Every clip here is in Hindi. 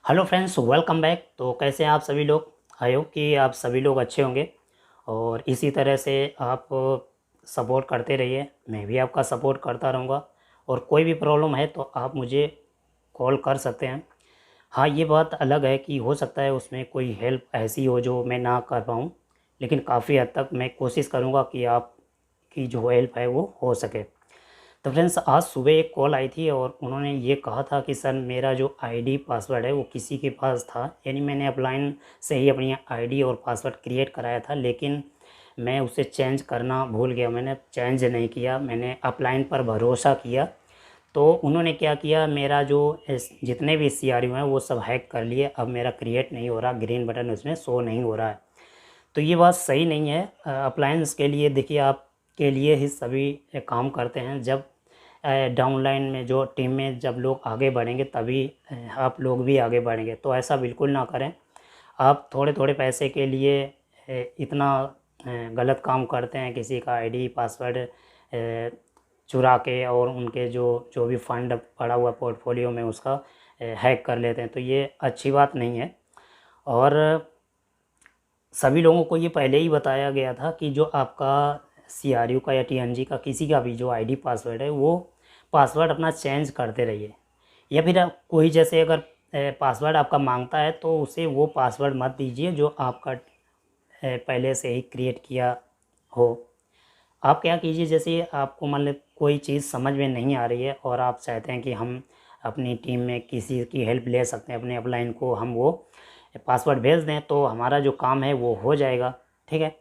Hello friends, welcome back. तो कैसे हैं आप सभी लोग? आई होप कि आप सभी लोग अच्छे होंगे और इसी तरह से आप सपोर्ट करते रहिए। मैं भी आपका सपोर्ट करता रहूँगा और कोई भी प्रॉब्लम है तो आप मुझे कॉल कर सकते हैं। हाँ, ये बात अलग है कि हो सकता है उसमें कोई हेल्प ऐसी हो जो मैं ना कर पाऊँ, लेकिन काफ़ी हद तक मैं कोशिश करूँगा कि आपकी जो हेल्प है वो हो सके। तो फ्रेंड्स, आज सुबह एक कॉल आई थी और उन्होंने ये कहा था कि सर मेरा जो आईडी पासवर्ड है वो किसी के पास था, यानी मैंने अपलाइन से ही अपनी आईडी और पासवर्ड क्रिएट कराया था, लेकिन मैं उसे चेंज करना भूल गया। मैंने चेंज नहीं किया, मैंने अपलाइन पर भरोसा किया। तो उन्होंने क्या किया, मेरा जो जितने भी CRU हैं वो सब हैक कर लिए। अब मेरा क्रिएट नहीं हो रहा, ग्रीन बटन उसमें शो नहीं हो रहा है। तो ये बात सही नहीं है। अप्लायंस के लिए देखिए, आप के लिए ही सभी काम करते हैं। जब डाउनलाइन में जो टीम में जब लोग आगे बढ़ेंगे तभी आप लोग भी आगे बढ़ेंगे। तो ऐसा बिल्कुल ना करें। आप थोड़े थोड़े पैसे के लिए इतना गलत काम करते हैं, किसी का आईडी पासवर्ड चुरा के और उनके जो जो भी फंड पड़ा हुआ पोर्टफोलियो में उसका हैक कर लेते हैं। तो ये अच्छी बात नहीं है। और सभी लोगों को ये पहले ही बताया गया था कि जो आपका CRU का या TNG का किसी का भी जो आईडी पासवर्ड है वो पासवर्ड अपना चेंज करते रहिए। या फिर आप कोई जैसे अगर पासवर्ड आपका मांगता है तो उसे वो पासवर्ड मत दीजिए जो आपका पहले से ही क्रिएट किया हो। आप क्या कीजिए, जैसे आपको मतलब कोई चीज़ समझ में नहीं आ रही है और आप चाहते हैं कि हम अपनी टीम में किसी की हेल्प ले सकते हैं, अपने अपलाइन को हम वो पासवर्ड भेज दें तो हमारा जो काम है वो हो जाएगा। ठीक है,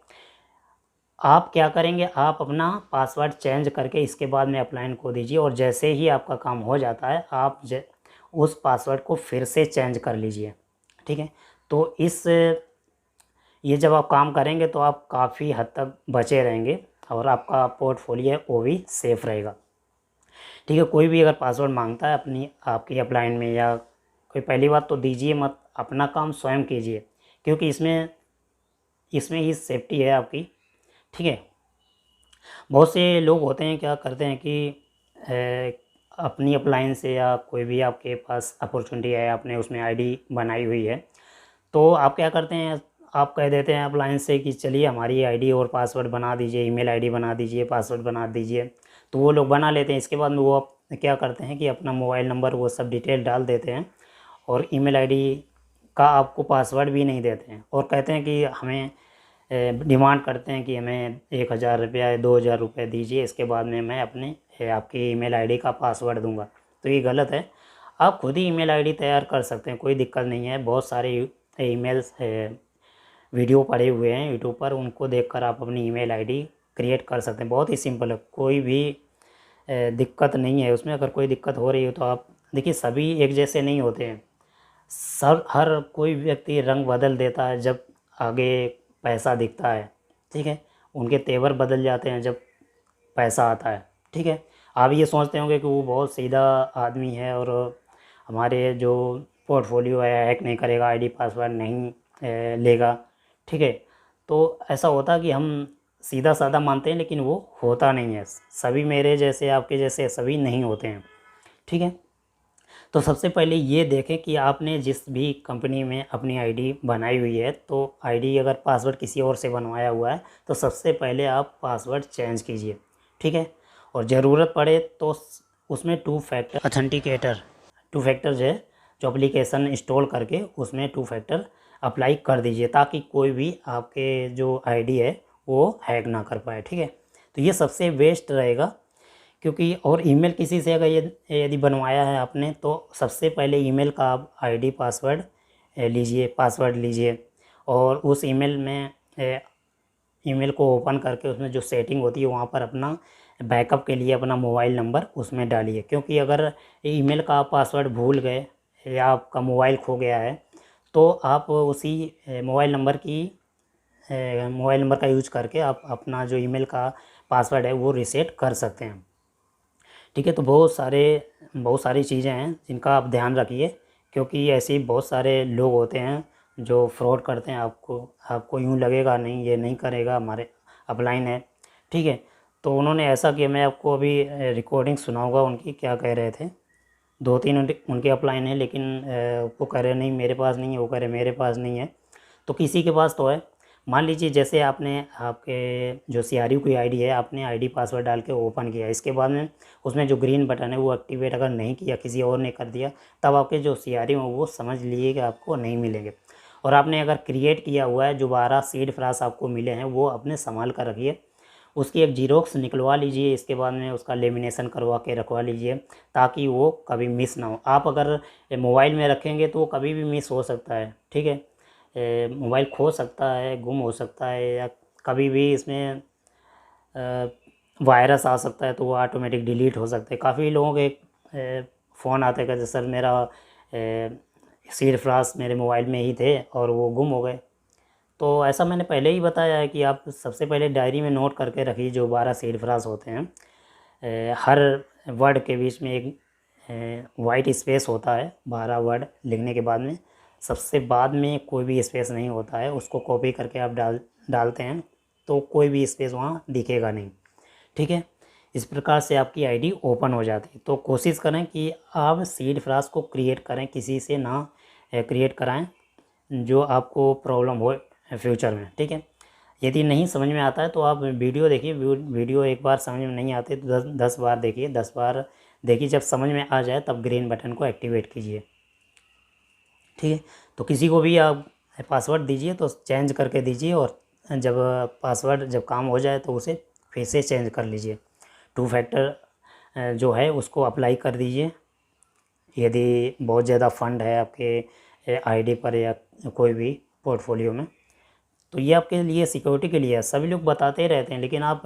आप क्या करेंगे, आप अपना पासवर्ड चेंज करके इसके बाद में अपलाइन को दीजिए और जैसे ही आपका काम हो जाता है आप उस पासवर्ड को फिर से चेंज कर लीजिए। ठीक है, तो ये जब आप काम करेंगे तो आप काफ़ी हद तक बचे रहेंगे और आपका पोर्टफोलियो है वो भी सेफ़ रहेगा। ठीक है, कोई भी अगर पासवर्ड मांगता है अपनी आपकी अपलाइन में या कोई, पहली बात तो दीजिए मत, अपना काम स्वयं कीजिए, क्योंकि इसमें इसमें ही सेफ्टी है आपकी। ठीक है, बहुत से लोग होते हैं क्या करते हैं कि अपनी अपलाइन से या कोई भी आपके पास अपॉर्चुनिटी है, आपने उसमें आईडी बनाई हुई है, तो आप क्या करते हैं, आप कह देते हैं अपलाइन से कि चलिए हमारी आईडी और पासवर्ड बना दीजिए, ईमेल आईडी बना दीजिए, पासवर्ड बना दीजिए। तो वो लोग बना लेते हैं। इसके बाद में वो क्या करते हैं कि अपना मोबाइल नंबर वो सब डिटेल डाल देते हैं और ईमेल आईडी का आपको पासवर्ड भी नहीं देते हैं और कहते हैं कि हमें डिमांड करते हैं कि हमें 1000 रुपया या 2000 रुपये दीजिए, इसके बाद में मैं अपने आपकी ईमेल आईडी का पासवर्ड दूंगा। तो ये गलत है। आप खुद ही ईमेल आईडी तैयार कर सकते हैं, कोई दिक्कत नहीं है। बहुत सारे ईमेल्स वीडियो पड़े हुए हैं यूट्यूब पर, उनको देखकर आप अपनी ईमेल आईडी क्रिएट कर सकते हैं। बहुत ही सिंपल है, कोई भी दिक्कत नहीं है उसमें। अगर कोई दिक्कत हो रही हो तो आप देखिए, सभी एक जैसे नहीं होते हैं। सब हर कोई व्यक्ति रंग बदल देता है जब आगे पैसा दिखता है। ठीक है, उनके तेवर बदल जाते हैं जब पैसा आता है। ठीक है, आप ये सोचते होंगे कि वो बहुत सीधा आदमी है और हमारे जो पोर्टफोलियो है हैक नहीं करेगा, आईडी पासवर्ड नहीं लेगा। ठीक है, तो ऐसा होता कि हम सीधा साधा मानते हैं, लेकिन वो होता नहीं है। सभी मेरे जैसे आपके जैसे सभी नहीं होते हैं। ठीक है, तो सबसे पहले ये देखें कि आपने जिस भी कंपनी में अपनी आईडी बनाई हुई है, तो आईडी अगर पासवर्ड किसी और से बनवाया हुआ है तो सबसे पहले आप पासवर्ड चेंज कीजिए। ठीक है, और ज़रूरत पड़े तो उसमें टू फैक्टर जो है, जो एप्लीकेशन इंस्टॉल करके उसमें 2 फैक्टर अप्लाई कर दीजिए, ताकि कोई भी आपके जो आईडी है वो हैक ना कर पाए। ठीक है, तो ये सबसे बेस्ट रहेगा। क्योंकि और ईमेल किसी से अगर ये यदि बनवाया है आपने तो सबसे पहले ईमेल का आप आईडी पासवर्ड लीजिए, पासवर्ड लीजिए और उस ईमेल में ईमेल को ओपन करके उसमें जो सेटिंग होती है वहाँ पर अपना बैकअप के लिए अपना मोबाइल नंबर उसमें डालिए। क्योंकि अगर ईमेल का आप पासवर्ड भूल गए या आपका मोबाइल खो गया है तो आप उसी मोबाइल नंबर का यूज करके आप अपना जो ईमेल का पासवर्ड है वो रीसेट कर सकते हैं। ठीक है, तो बहुत सारी चीज़ें हैं जिनका आप ध्यान रखिए, क्योंकि ऐसे बहुत सारे लोग होते हैं जो फ्रॉड करते हैं। आपको यूँ लगेगा नहीं, ये नहीं करेगा, हमारे अपलाइन है। ठीक है, तो उन्होंने ऐसा किया, मैं आपको अभी रिकॉर्डिंग सुनाऊंगा उनकी क्या कह रहे थे। 2-3 उनके अपलाइन है, लेकिन वो कह रहे नहीं मेरे पास नहीं है, वो कह रहे मेरे पास नहीं है। तो किसी के पास तो है। मान लीजिए जैसे आपने आपके जो CRU की आईडी है, आपने आईडी पासवर्ड डाल के ओपन किया, इसके बाद में उसमें जो ग्रीन बटन है वो एक्टिवेट अगर नहीं किया, किसी और ने कर दिया, तब आपके जो CRU हैं वो समझ लिए कि आपको नहीं मिलेंगे। और आपने अगर क्रिएट किया हुआ है, जो 12 सीड फ्रास आपको मिले हैं वो अपने संभाल कर रखिए, उसकी एक जीरोक्स निकलवा लीजिए, इसके बाद में उसका लेमिनेशन करवा के रखवा लीजिए, ताकि वो कभी मिस ना हो। आप अगर मोबाइल में रखेंगे तो वो कभी भी मिस हो सकता है, ठीक है। मोबाइल खो सकता है, गुम हो सकता है, या कभी भी इसमें वायरस आ सकता है, तो वो ऑटोमेटिक डिलीट हो सकते हैं। काफ़ी लोगों के फ़ोन आते कहते सर मेरा सीड फ्रास मेरे मोबाइल में ही थे और वो गुम हो गए। तो ऐसा मैंने पहले ही बताया है कि आप सबसे पहले डायरी में नोट करके रखिए जो 12 सीड फ्रास होते हैं। हर वर्ड के बीच में एक वाइट स्पेस होता है, 12 वर्ड लिखने के बाद में सबसे बाद में कोई भी स्पेस नहीं होता है। उसको कॉपी करके आप डालते हैं तो कोई भी स्पेस वहाँ दिखेगा नहीं, ठीक है। इस प्रकार से आपकी आईडी ओपन हो जाती है। तो कोशिश करें कि आप सीड फ्रास को क्रिएट करें, किसी से ना क्रिएट कराएं जो आपको प्रॉब्लम हो फ्यूचर में, ठीक है। यदि नहीं समझ में आता है तो आप वीडियो देखिए, वीडियो एक बार समझ में नहीं आती तो 10 बार देखिए, 10 बार देखिए, जब समझ में आ जाए तब ग्रीन बटन को एक्टिवेट कीजिए, ठीक है। तो किसी को भी आप पासवर्ड दीजिए तो चेंज करके दीजिए, और जब पासवर्ड जब काम हो जाए तो उसे फिर से चेंज कर लीजिए। 2 फैक्टर जो है उसको अप्लाई कर दीजिए। यदि बहुत ज़्यादा फंड है आपके आईडी पर या कोई भी पोर्टफोलियो में, तो ये आपके लिए सिक्योरिटी के लिए है। सभी लोग बताते रहते हैं, लेकिन आप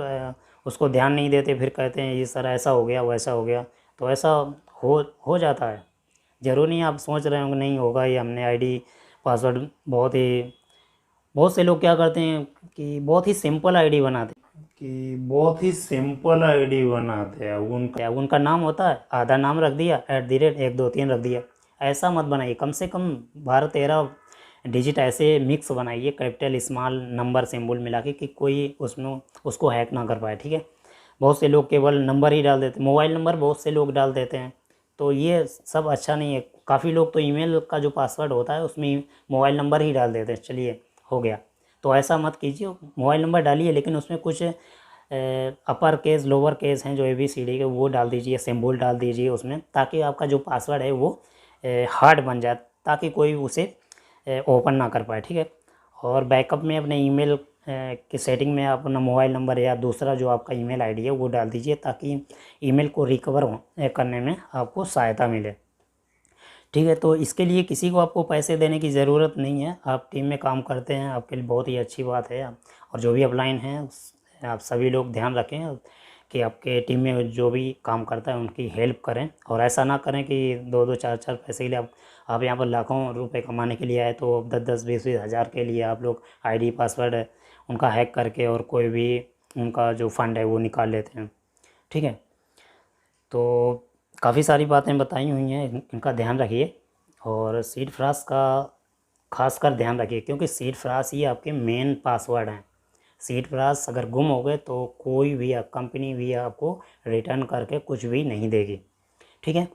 उसको ध्यान नहीं देते, फिर कहते हैं ये सर ऐसा हो गया वैसा हो गया। तो ऐसा हो जाता है। ज़रूरी नहीं आप सोच रहे होंगे नहीं होगा, ये हमने आईडी पासवर्ड बहुत से लोग क्या करते हैं कि बहुत ही सिंपल आईडी बनाते हैं, उनका नाम होता है, आधा नाम रख दिया, @123 रख दिया। ऐसा मत बनाइए, कम से कम 12-13 डिजिट ऐसे मिक्स बनाइए, कैपिटल स्मॉल नंबर सिंबल मिला के, कि कोई उसमें उसको हैक ना कर पाए, ठीक है। बहुत से लोग केवल नंबर ही डाल देते हैं, मोबाइल नंबर बहुत से लोग डाल देते हैं, तो ये सब अच्छा नहीं है। काफ़ी लोग तो ईमेल का जो पासवर्ड होता है उसमें मोबाइल नंबर ही डाल देते हैं, चलिए हो गया। तो ऐसा मत कीजिए, मोबाइल नंबर डालिए लेकिन उसमें कुछ अपर केस लोअर केस हैं जो ABCD के, वो डाल दीजिए, सिंबल डाल दीजिए उसमें, ताकि आपका जो पासवर्ड है वो हार्ड बन जाए, ताकि कोई उसे ओपन ना कर पाए, ठीक है। और बैकअप में अपने ईमेल की सेटिंग में अपना मोबाइल नंबर या दूसरा जो आपका ईमेल आईडी है वो डाल दीजिए, ताकि ईमेल को रिकवर करने में आपको सहायता मिले, ठीक है। तो इसके लिए किसी को आपको पैसे देने की ज़रूरत नहीं है, आप टीम में काम करते हैं, आपके लिए बहुत ही अच्छी बात है। और जो भी अपलाइन हैं आप सभी लोग ध्यान रखें कि आपके टीम में जो भी काम करता है उनकी हेल्प करें, और ऐसा ना करें कि 2-2 4-4 पैसे के लिए आप यहाँ पर लाखों रुपए कमाने के लिए आए, तो 10-10 20-20 हज़ार के लिए आप लोग आईडी पासवर्ड उनका हैक करके और कोई भी उनका जो फंड है वो निकाल लेते हैं, ठीक है। तो काफ़ी सारी बातें बताई हुई हैं, इनका ध्यान रखिए, और सीड फ्रास का खासकर ध्यान रखिए, क्योंकि सीड फ्रास ही आपके मेन पासवर्ड हैं। सीड फ्रास अगर गुम हो गए तो कोई भी कंपनी भी आपको रिटर्न करके कुछ भी नहीं देगी, ठीक है।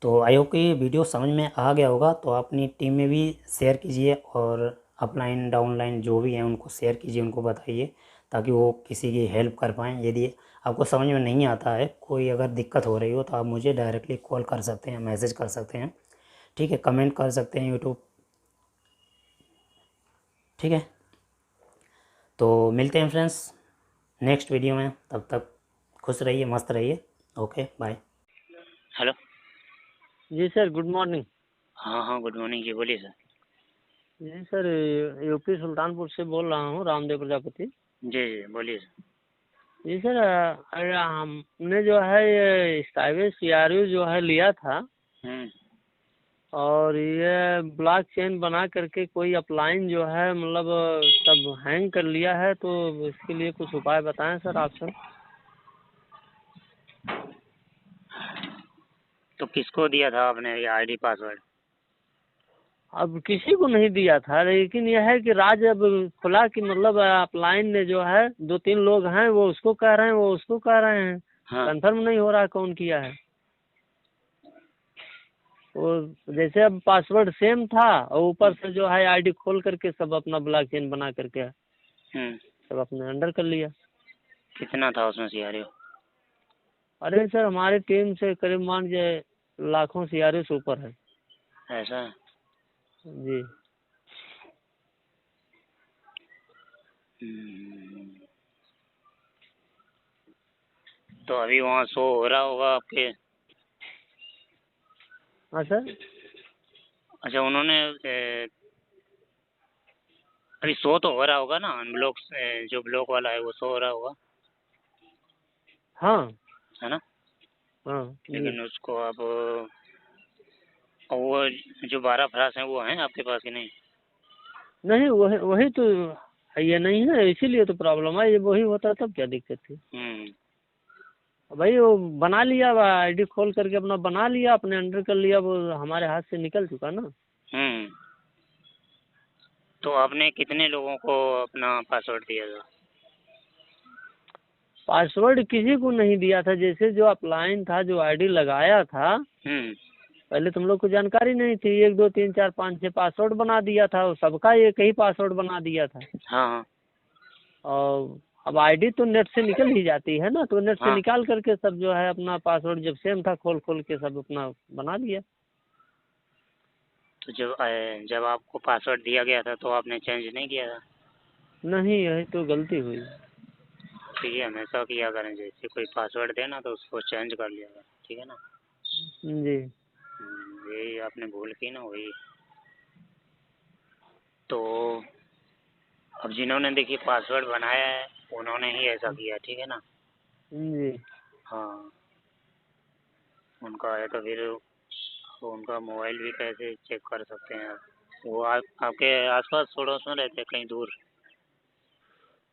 तो आई होप कि वीडियो समझ में आ गया होगा। तो अपनी टीम में भी शेयर कीजिए, और अपलाइन डाउनलाइन जो भी हैं उनको शेयर कीजिए, उनको बताइए, ताकि वो किसी की हेल्प कर पाएँ। यदि आपको समझ में नहीं आता है, कोई अगर दिक्कत हो रही हो, तो आप मुझे डायरेक्टली कॉल कर सकते हैं, मैसेज कर सकते हैं, ठीक है, कमेंट कर सकते हैं यूट्यूब, ठीक है। तो मिलते हैं फ्रेंड्स नेक्स्ट वीडियो में, तब तक खुश रहिए, मस्त रहिए, ओके बाय। हेलो। जी सर, गुड मॉर्निंग। हाँ हाँ, गुड मॉर्निंग जी, बोलिए सर। जी सर, यूपी सुल्तानपुर से बोल रहा हूँ, रामदेव प्रजापति। जी जी बोलिए सर। जी सर, अरे हमने जो है ये स्काईवेज CRU जो है लिया था, हम्म। और ये ब्लॉक चेन बना करके कोई अपलाइन जो है मतलब सब हैंग कर लिया है, तो इसके लिए कुछ उपाय बताएं सर आप सर। तो किसको दिया था आपने ये आईडी पासवर्ड? अब किसी को नहीं दिया था, लेकिन यह है कि राज अब खुला कि मतलब अपलाइन ने जो है 2-3 लोग हैं, वो उसको कह रहे हैं, वो उसको कह रहे हैं, हाँ। कंफर्म नहीं हो रहा कौन किया है। वो जैसे अब पासवर्ड सेम था और ऊपर से जो है आईडी खोल करके सब अपना ब्लॉक चेन बना करके सब अपने अंडर कर लिया। कितना था उसमें सिनेरियो? अरे सर हमारे टीम से करीब मान लीजिए लाखों सियारे से ऊपर है। ऐसा है? जी। हम्म, तो अभी वहाँ शो हो रहा होगा आपके? हाँ सर। अच्छा, उन्होंने अभी शो तो हो रहा होगा ना अनब्लॉक, जो ब्लॉक वाला है वो शो हो रहा होगा, हाँ है ना? हाँ जी। लेकिन उसको आप और वो जो 12 फ्रास हैं वो हैं आपके पास कि नहीं? नहीं वही वही तो है, ये नहीं है इसीलिए तो प्रॉब्लम है। ये वही होता तब क्या दिक्कत थी। हम्म। भाई वो बना लिया आईडी खोल करके अपना बना लिया अपने अंडर कर लिया, वो हमारे हाथ से निकल चुका ना। हम्म। तो आपने कितने लोगों को अपना पासवर्ड दिया था? पासवर्ड किसी को नहीं दिया था। जैसे जो अपलाइन था जो आईडी लगाया था हम्म। पहले तुम लोग को जानकारी नहीं थी, 1 2 3 4 5 6 पासवर्ड बना दिया था, वो सबका एक ही पासवर्ड बना दिया था। हाँ हाँ और अब आईडी तो नेट से निकल ही जाती है ना, तो नेट से हाँ। निकाल करके सब जो है अपना पासवर्ड जब सेम था खोल खोल के सब अपना बना लिया। तो जब आपको पासवर्ड दिया गया था तो आपने चेंज नहीं किया था? नहीं यही तो गलती हुई। तो ये हमेशा किया करें, जैसे कोई पासवर्ड देना तो उसको चेंज कर लिया करें, ठीक है ना? जी। यही आपने भूल की ना, वही। तो अब जिन्होंने देखिए पासवर्ड बनाया है उन्होंने ही ऐसा किया, ठीक है ना? जी। हाँ, उनका है तो फिर उनका मोबाइल भी कैसे चेक कर सकते हैं आप? वो आपके आसपास पड़ोस में रहते हैं कहीं दूर?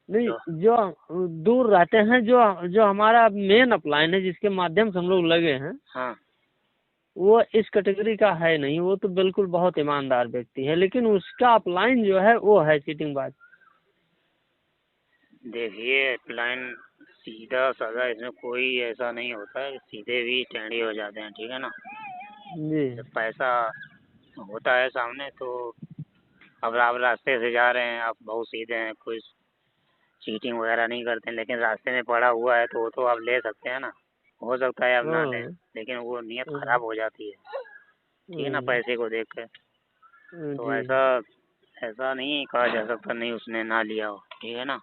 नहीं तो जो दूर रहते हैं, जो जो हमारा मेन अपलाइन है जिसके माध्यम से हम लोग लगे हैं, हाँ, वो इस कैटेगरी का है नहीं। वो तो बिल्कुल बहुत ईमानदार व्यक्ति है, लेकिन उसका अपलाइन जो है वो है चीटिंगबाज। देखिए प्लान सीधा साधा, इसमें कोई ऐसा नहीं होता है, सीधे भी टेढ़े हो जाते हैं, ठीक है ना? जी। जब पैसा होता है सामने तो अब आप रास्ते से जा रहे हैं, आप बहुत सीधे हैं, कोई चीटिंग वगैरह नहीं करते हैं, लेकिन रास्ते में पड़ा हुआ है तो वो तो आप ले सकते हैं ना। हो सकता है आप ना लें, हाँ। लेकिन वो नीयत हाँ, खराब हो जाती है, ठीक है ना, हाँ, पैसे को देख कर। तो जी। ऐसा ऐसा नहीं कहा जा सकता नहीं उसने ना लिया हो, ठीक है ना?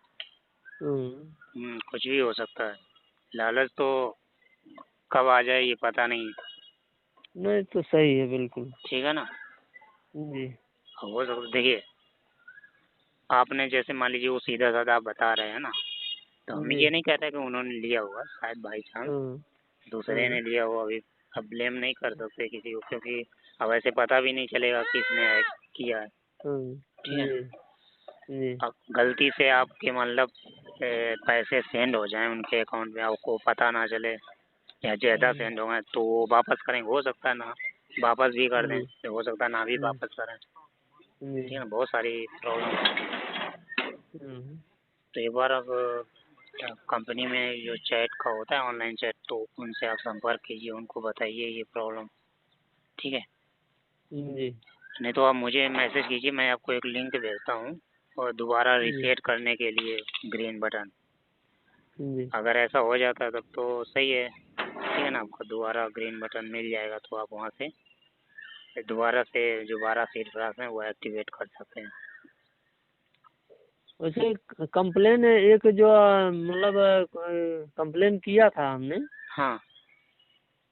हम्म, कुछ भी हो सकता है। लालच तो कब आ जाए ये पता नहीं, नहीं तो सही है बिल्कुल। ठीक है ना? जी। हो सकता, देखिए आपने जैसे मान लीजिए वो सीधा साधा आप बता रहे हैं ना, तो हम जी। ये नहीं कहते कि उन्होंने लिया होगा, शायद बाई चांस हाँ। दूसरे हाँ। ने लिया हो। अभी अब ब्लेम नहीं कर सकते किसी को, क्योंकि अब ऐसे पता भी नहीं चलेगा किसने किया है, हाँ। ठीक है? जी। जी। अब गलती से आपके मतलब पैसे सेंड हो जाएं उनके अकाउंट में, आपको पता ना चले या ज़्यादा सेंड हो गए तो वो वापस करेंगे, हो सकता है ना वापस भी कर दें, जी। तो हो सकता है ना भी जी। वापस करें, जी। ठीक है ना? बहुत सारी प्रॉब्लम। हम्म, तो एक बार अब कंपनी में जो चैट का होता है ऑनलाइन चैट, तो उनसे आप संपर्क कीजिए, उनको बताइए ये प्रॉब्लम, ठीक है? जी। नहीं तो आप मुझे मैसेज कीजिए, मैं आपको एक लिंक भेजता हूँ और दोबारा जी। रीसेट करने के लिए ग्रीन बटन, जी। अगर ऐसा हो जाता है तब तो सही है, ठीक है ना? आपको दोबारा ग्रीन बटन मिल जाएगा तो आप वहाँ से दोबारा से जो 12 सीट फ्रास हैं वो एक्टिवेट कर सकते हैं। वैसे कंप्लेन एक जो मतलब कंप्लेन किया था हमने, हाँ।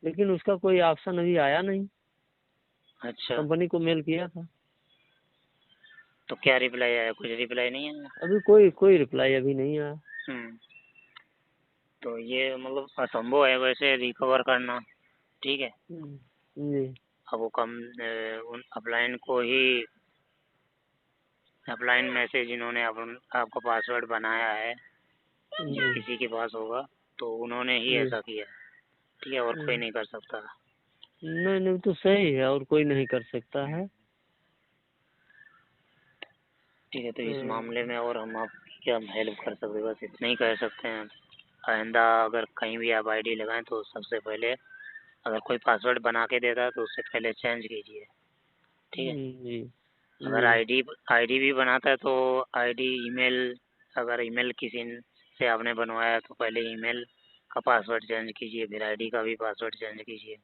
लेकिन उसका कोई ऑप्शन अभी आया नहीं। अच्छा, कंपनी को मेल किया था। तो क्या रिप्लाई आया? कुछ रिप्लाई नहीं आया? अभी कोई कोई रिप्लाई अभी नहीं आया। हम्म। तो ये मतलब असंभव है वैसे रिकवर करना, ठीक है? जी। अब वो उन अपलाइन को ही अपलाइन मैसेज इन्होंने आपका पासवर्ड बनाया है, जिस जी। किसी के पास होगा तो उन्होंने ही जी। ऐसा किया है, ठीक है? और कोई नहीं कर सकता। नहीं नहीं तो सही है, और कोई नहीं कर सकता है। ठीक है, तो इस हम्म, मामले में और हम आपकी क्या हेल्प कर सकते हैं, बस इतना ही कह सकते हैं। आइंदा अगर कहीं भी आप आईडी लगाएं तो सबसे पहले अगर कोई पासवर्ड बना के देता है तो उससे पहले चेंज कीजिए, ठीक है। जी अगर जी आईडी भी बनाता है तो आईडी ईमेल, अगर ईमेल किसी से आपने बनवाया तो पहले ईमेल का पासवर्ड चेंज कीजिए, फिर आईडी का भी पासवर्ड चेंज कीजिए।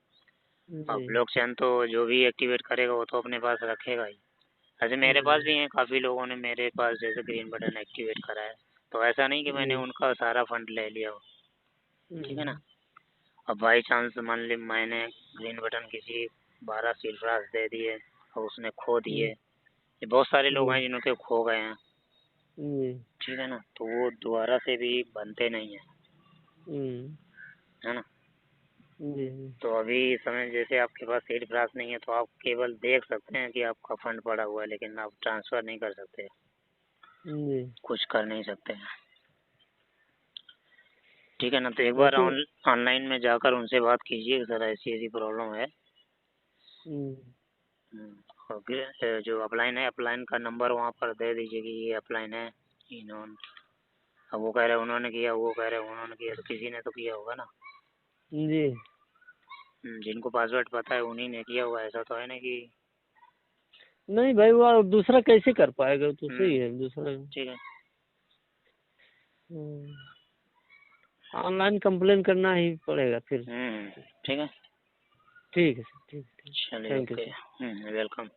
और जी ब्लॉकचेन तो जो भी एक्टिवेट करेगा वो तो अपने पास रखेगा ही। ऐसे मेरे पास भी हैं, काफ़ी लोगों ने मेरे पास जैसे ग्रीन बटन एक्टिवेट करा है, तो ऐसा नहीं कि मैंने जी उनका सारा फंड ले लिया हो, ठीक है ना। अब बाई चांस मान ली मैंने ग्रीन बटन किसी 12 सील्फ्रास दे दिए और उसने खो दिए, ये बहुत सारे लोग हैं जिनके खो गए हैं, जी ठीक है ना, तो वो दोबारा से भी बनते नहीं हैं, है ना। जी तो अभी इस समय जैसे आपके पास सीड फ्रास नहीं है तो आप केवल देख सकते हैं कि आपका फंड पड़ा हुआ है, लेकिन आप ट्रांसफ़र नहीं कर सकते, जी कुछ कर नहीं सकते हैं, ठीक है ना। तो एक बार वैसे ऑनलाइन में जाकर उनसे बात कीजिए सर ऐसी ऐसी प्रॉब्लम है। और फिर जो अपलाइन है, अपलाइन का नंबर वहाँ पर दे दीजिए कि ये अपलाइन है, इन्होंने, अब वो कह रहे उन्होंने किया, वो कह रहे उन्होंने किया, तो किसी ने तो किया होगा ना। जी जिनको पासवर्ड पता है उन्हीं ने किया होगा, ऐसा तो है ना कि। नहीं भाई, वो दूसरा कैसे कर पाएगा, तो सही है दूसरा। ठीक है। ऑनलाइन कंप्लेन करना ही पड़ेगा फिर। ठीक है। ठीक है सर, ठीक है, चलिए, thank you okay. Sir. Welcome.